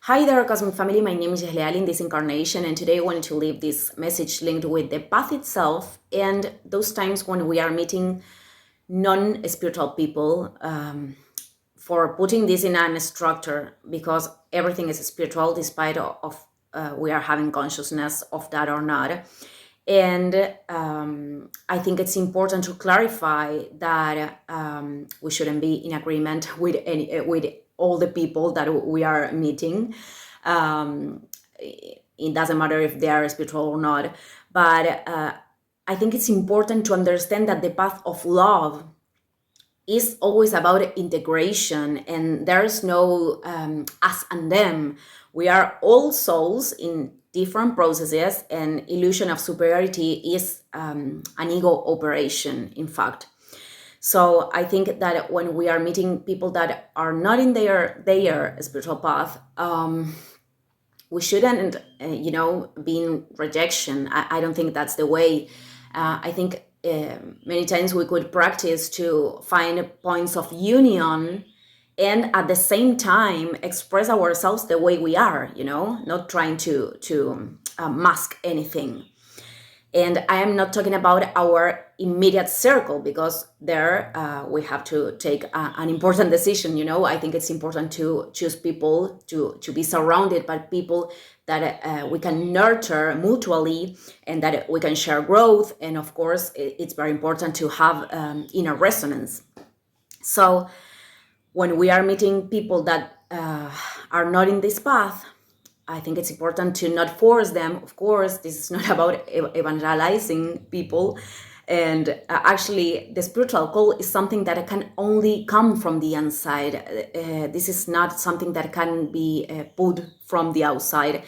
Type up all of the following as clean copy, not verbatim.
Hi there, Cosmic Family. My name is Leal in this incarnation, and today I wanted to leave this message linked with the path itself and those times when we are meeting non-spiritual people, for putting this in a structure, because everything is spiritual despite of we are having consciousness of that or not. And I think it's important to clarify that we shouldn't be in agreement with with all the people that we are meeting. It doesn't matter if they are spiritual or not, but I think it's important to understand that the path of love is always about integration, and there's no us and them. We are all souls in different processes, and illusion of superiority is an ego operation, in fact. So I think that when we are meeting people that are not in their spiritual path, we shouldn't, be in rejection. I don't think that's the way. I think many times we could practice to find points of union and at the same time express ourselves the way we are, not trying to mask anything. And I am not talking about our immediate circle, because there we have to take an important decision. I think it's important to choose people, to be surrounded by people that we can nurture mutually and that we can share growth. And of course, it's very important to have inner resonance. So when we are meeting people that are not in this path, I think it's important to not force them. Of course, this is not about evangelizing people. And actually, the spiritual call is something that can only come from the inside. This is not something that can be put from the outside.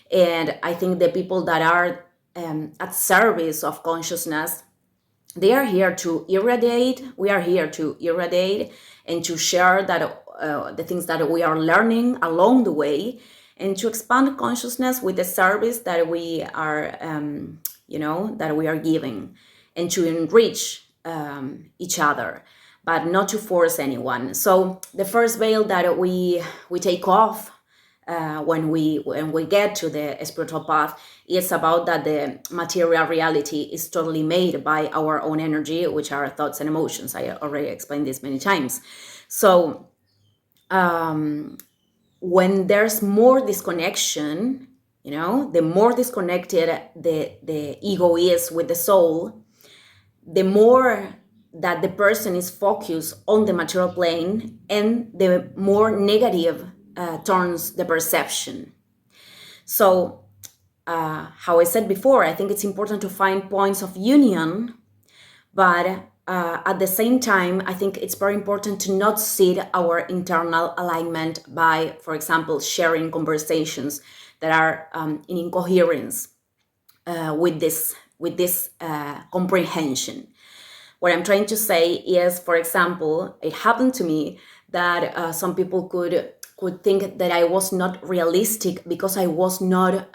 And I think the people that are at service of consciousness, they are here to irradiate. We are here to irradiate and to share that the things that we are learning along the way, and to expand consciousness with the service that we are, that we are giving, and to enrich each other, but not to force anyone. So the first veil that we take off when we get to the spiritual path is about that the material reality is totally made by our own energy, which are thoughts and emotions. I already explained this many times. So when there's more disconnection, the more disconnected the ego is with the soul, the more that the person is focused on the material plane, and the more negative turns the perception. So, how I said before, I think it's important to find points of union, but at the same time, I think it's very important to not cede our internal alignment by, for example, sharing conversations that are in incoherence with this comprehension. What I'm trying to say is, for example, it happened to me that some people could think that I was not realistic because I was not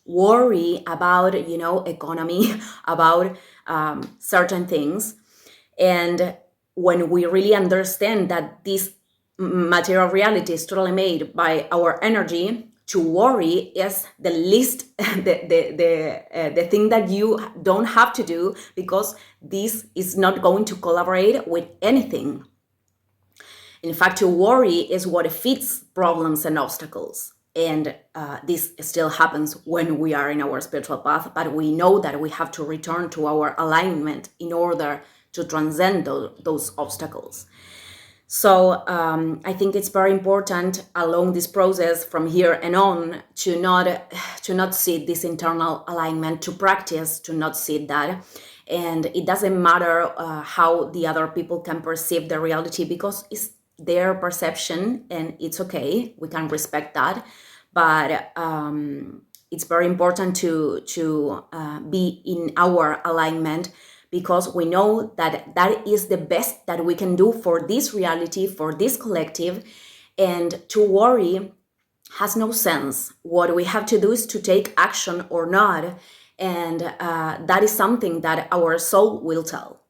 worried about, economy, about certain things. And when we really understand that this material reality is totally made by our energy, to worry is the least, the thing that you don't have to do, because this is not going to collaborate with anything. In fact, to worry is what feeds problems and obstacles. And this still happens when we are in our spiritual path, but we know that we have to return to our alignment in order to transcend those obstacles. So I think it's very important along this process from here and on to not see this internal alignment, to practice to not see that. And it doesn't matter how the other people can perceive the reality, because it's their perception and it's okay. We can respect that. But it's very important to be in our alignment, because we know that that is the best that we can do for this reality, for this collective. And to worry has no sense. What we have to do is to take action or not. And that is something that our soul will tell.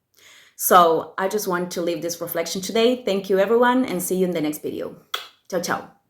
So I just want to leave this reflection today. Thank you, everyone, and see you in the next video. Ciao, ciao.